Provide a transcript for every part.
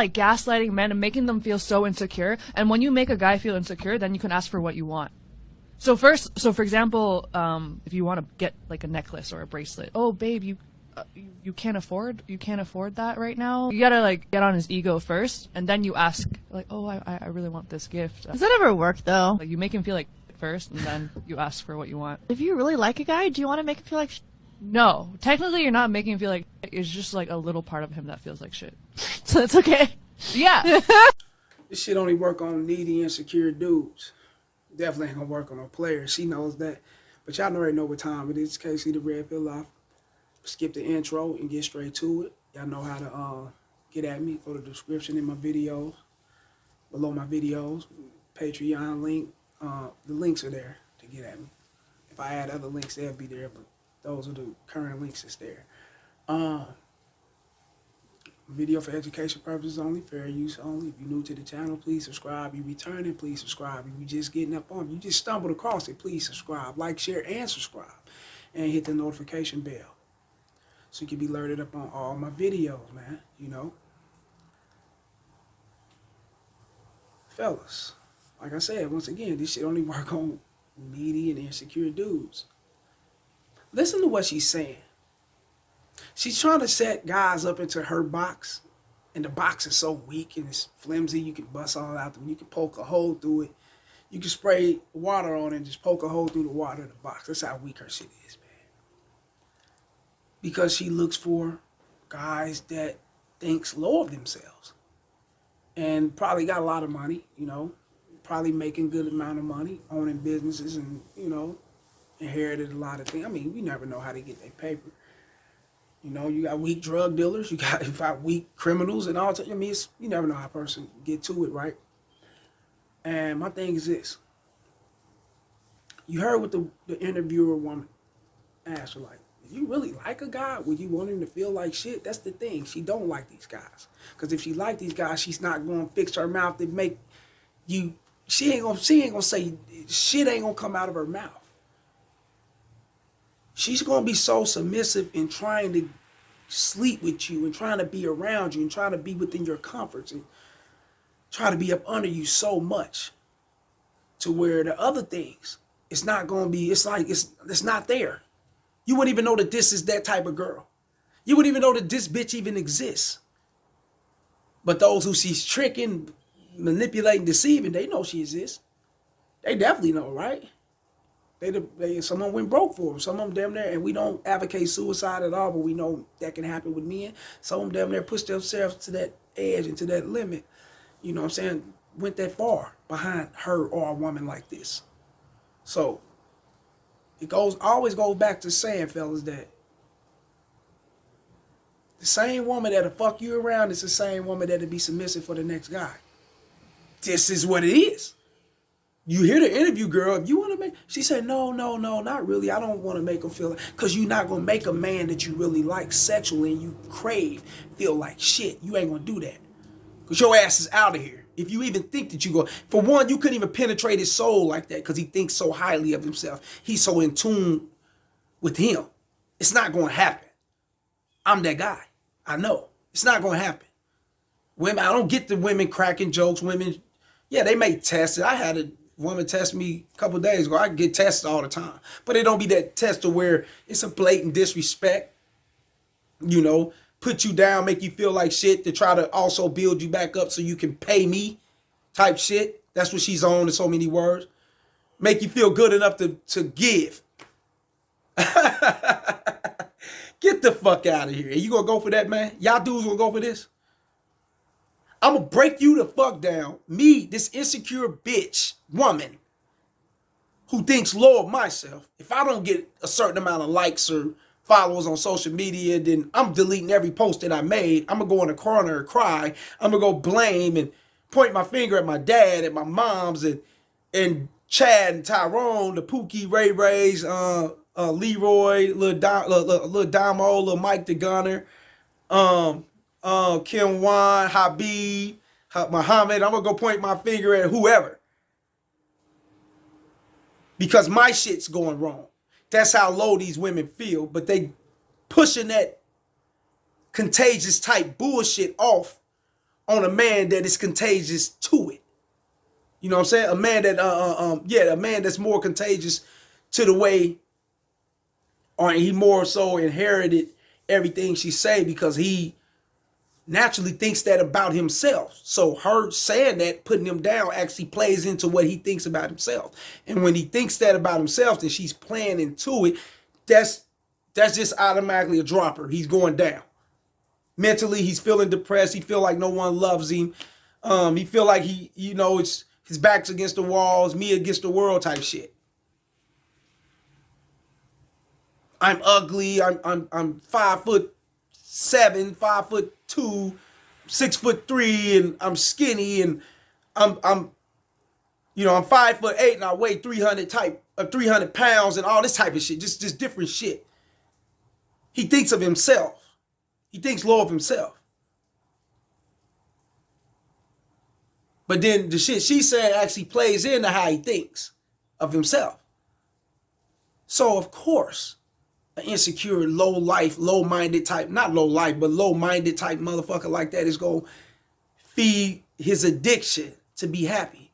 like gaslighting men and making them feel so insecure. And when you make a guy feel insecure, then you can ask for what you want. So for example, if you want to get like a necklace or a bracelet, oh babe, you can't afford that right now. You gotta like get on his ego first, and then you ask like, oh, I really want this gift. Does that ever work though? Like you make him feel like first, and then you ask for what you want. If you really like a guy, do you want to make him feel like No, technically you're not making him feel like it's just like a little part of him that feels like shit. So it's okay. Yeah. This shit only work on needy, insecure dudes. Definitely ain't gonna work on no players. She knows that. But y'all already know what time it is. Casey the Red Pill Off. Skip the intro and get straight to it. Y'all know how to get at me. Go to the description in my videos. Below my videos. Patreon link. The links are there to get at me. If I add other links, they'll be there. But those are the current links that's there. Video for education purposes only, fair use only. If you're new to the channel, please subscribe. You returning, please subscribe. If you just getting up on it, you just stumbled across it, please subscribe. Like, share, and subscribe. And hit the notification bell. So you can be alerted up on all my videos, man. You know. Fellas, like I said, once again, this shit only work on needy and insecure dudes. Listen to what she's saying. She's trying to set guys up into her box, and the box is so weak and it's flimsy, you can bust all out them. You can poke a hole through it. You can spray water on it and just poke a hole through the water of the box. That's how weak her shit is, man. Because she looks for guys that thinks low of themselves. And probably got a lot of money, you know. Probably making good amount of money, owning businesses and, you know, inherited a lot of things. I mean, we never know how they get their paper. You know, you got weak drug dealers, you got weak criminals and all. I mean, you never know how a person get to it, right? And my thing is this. You heard what the interviewer woman asked her, like, if you really like a guy, would you want him to feel like shit? That's the thing. She don't like these guys. Because if she like these guys, she's not going to fix her mouth to make you, she ain't gonna say, shit ain't going to come out of her mouth. She's going to be so submissive in trying to sleep with you and trying to be around you and trying to be within your comforts and try to be up under you so much to where the other things, it's not going to be, it's like, it's not there. You wouldn't even know that this is that type of girl. You wouldn't even know that this bitch even exists. But those who she's tricking, manipulating, deceiving, they know she exists. They definitely know, right? Some of them went broke for them. Some of them damn near, and we don't advocate suicide at all, but we know that can happen with men. Some of them damn near push themselves to that edge and to that limit. You know what I'm saying? Went that far behind her or a woman like this. So it always goes back to saying, fellas, that the same woman that'll fuck you around is the same woman that'll be submissive for the next guy. This is what it is. You hear the interview, girl, if you want to make, she said, no, not really. I don't want to make him feel like, because you're not going to make a man that you really like sexually and you crave feel like shit. You ain't going to do that. Because your ass is out of here. If you even think that you go, for one, you couldn't even penetrate his soul like that because he thinks so highly of himself. He's so in tune with him. It's not going to happen. I'm that guy. I know. It's not going to happen. Women, I don't get the women cracking jokes. Women, yeah, they may test it. I had a woman test me a couple of days ago. I get tested all the time. But it don't be that test to where it's a blatant disrespect. You know, put you down, make you feel like shit to try to also build you back up so you can pay me type shit. That's what she's on in so many words. Make you feel good enough to give. Get the fuck out of here. You gonna go for that, man? Y'all dudes gonna go for this? I'm gonna break you the fuck down. Me, this insecure bitch, woman, who thinks low of myself. If I don't get a certain amount of likes or followers on social media, then I'm deleting every post that I made. I'm gonna go in the corner and cry. I'm gonna go blame and point my finger at my dad, at my moms, and Chad and Tyrone, the Pookie, Ray Rays, Leroy, Lil Damo, Lil Mike the Gunner, Kim Wan, Habib, Muhammad. I'm gonna go point my finger at whoever. Because my shit's going wrong. That's how low these women feel, but they pushing that contagious type bullshit off on a man that is contagious to it. You know what I'm saying? A man that a man that's more contagious to the way, or he more so inherited everything she say because he naturally thinks that about himself. So her saying that, putting him down, actually plays into what he thinks about himself. And when he thinks that about himself, then she's playing into it. That's just automatically a dropper. He's going down. Mentally, he's feeling depressed. He feel like no one loves him. He feel like it's his back's against the walls, me against the world type shit. I'm ugly. I'm 5'7", 5'2", 6'3", and I'm skinny, and I'm 5'8", and I weigh 300 pounds, and all this type of shit. Just different shit. He thinks of himself. He thinks low of himself. But then the shit she said actually plays into how he thinks of himself. So of course, an insecure, low-minded type, not low-life, but low-minded type motherfucker like that is going to feed his addiction to be happy.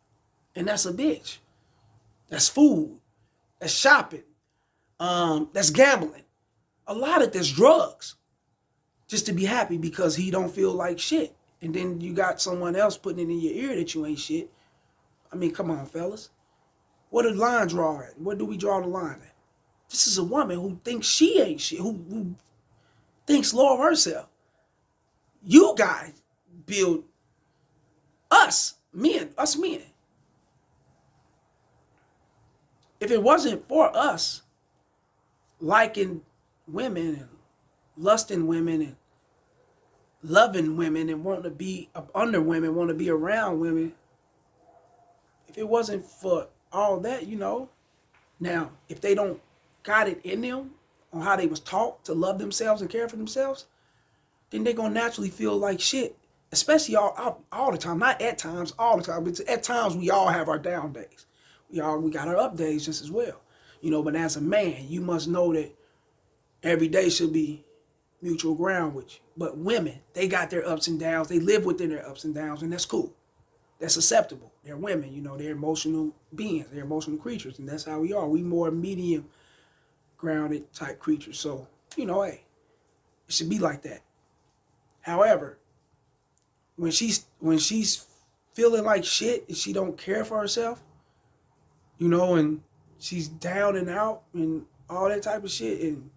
And that's a bitch. That's food. That's shopping. That's gambling. A lot of that's drugs. Just to be happy because he don't feel like shit. And then you got someone else putting it in your ear that you ain't shit. I mean, come on, fellas. Where the line draw at? Where do we draw the line at? This is a woman who thinks she ain't shit, who thinks low of herself. You guys build us men. If it wasn't for us liking women and lusting women and loving women and wanting to be up under women, want to be around women, if it wasn't for all that, now, if they don't got it in them on how they was taught to love themselves and care for themselves, then they're going to naturally feel like shit, especially all the time, not at times, all the time, but at times we all have our down days. We got our up days just as well. But as a man, you must know that every day should be mutual ground with you. But women, they got their ups and downs. They live within their ups and downs, and that's cool. That's acceptable. They're women, they're emotional beings. They're emotional creatures, and that's how we are. We more medium grounded type creatures. So, hey, it should be like that. However, when she's feeling like shit and she don't care for herself, and she's down and out and all that type of shit, and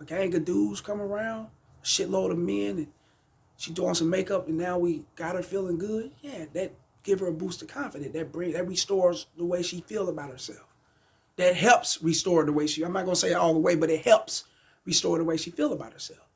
a gang of dudes come around, a shitload of men, and she doing some makeup, and now we got her feeling good. Yeah, that give her a boost of confidence. That restores the way she feel about herself. That helps restore the way I'm not gonna say it all the way, but it helps restore the way she feel about herself.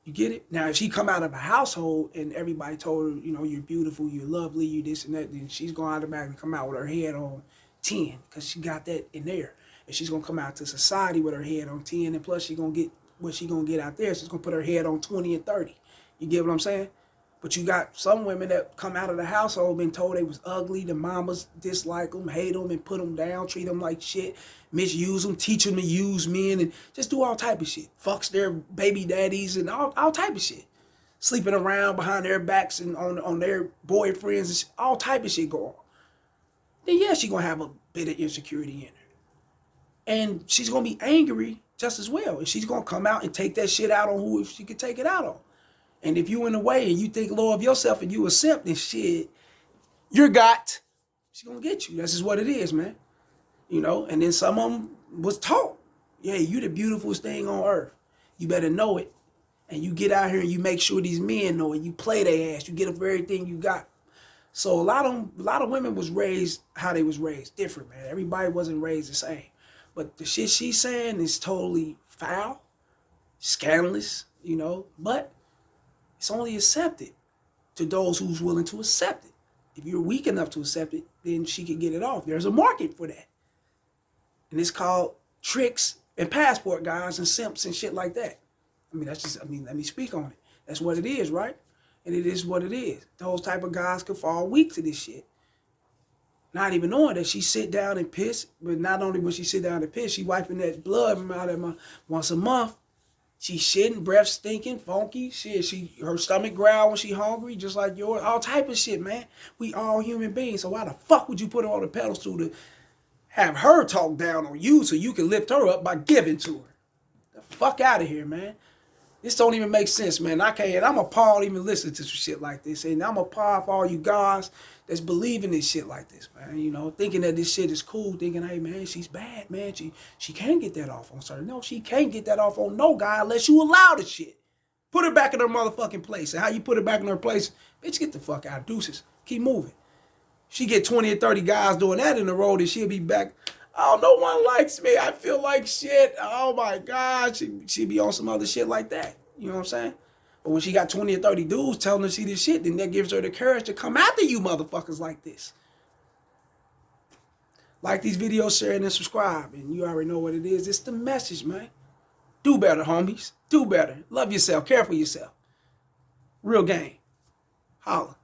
You get it? Now, if she come out of a household and everybody told her, you're beautiful, you're lovely, you this and that, then she's gonna automatically come out with her head on 10 because she got that in there. And she's gonna come out to society with her head on 10, and plus she's gonna get what she's gonna get out there. She's gonna put her head on 20 and 30. You get what I'm saying? But you got some women that come out of the household been told they was ugly, the mamas dislike them, hate them, and put them down, treat them like shit, misuse them, teach them to use men, and just do all type of shit. Fucks their baby daddies and all type of shit. Sleeping around behind their backs and on their boyfriends, and all type of shit go on. Then yeah, she's gonna have a bit of insecurity in her. And she's gonna be angry just as well. And she's gonna come out and take that shit out on who if she could take it out on. And if you in the way and you think low of yourself and you accept this shit, she's gonna get you. That's just what it is, man. And then some of them was taught, yeah, you the beautifulest thing on earth. You better know it. And you get out here and you make sure these men know it. You play their ass. You get up for everything you got. So a lot of women was raised how they was raised. Different, man. Everybody wasn't raised the same. But the shit she's saying is totally foul, scandalous, but it's only accepted to those who's willing to accept it. If you're weak enough to accept it, then she can get it off. There's a market for that. And it's called tricks and passport guys and simps and shit like that. Let me speak on it. That's what it is, right? And it is what it is. Those type of guys could fall weak to this shit. Not even knowing that she sit down and piss, but not only when she sit down and piss, she wiping that blood from out of my once a month. She shitting, breath stinking, funky. Shit, her stomach growl when she hungry, just like yours. All type of shit, man. We all human beings. So why the fuck would you put her on the pedestal to have her talk down on you so you can lift her up by giving to her? The fuck out of here, man. This don't even make sense, man. I can't. I'm appalled even listening to some shit like this. And I'm appalled for all you guys that's believing this shit like this, man. You know, thinking that this shit is cool, thinking, hey, man, she's bad, man. She can't get that off on certain. No, she can't get that off on no guy unless you allow the shit. Put her back in her motherfucking place. And how you put her back in her place? Bitch, get the fuck out. Deuces. Keep moving. She get 20 or 30 guys doing that in a row, then she'll be back. Oh, no one likes me. I feel like shit. Oh, my God. She be on some other shit like that. You know what I'm saying? But when she got 20 or 30 dudes telling her she this shit, then that gives her the courage to come after you motherfuckers like this. Like these videos, share, and subscribe. And you already know what it is. It's the message, man. Do better, homies. Do better. Love yourself. Care for yourself. Real game. Holla.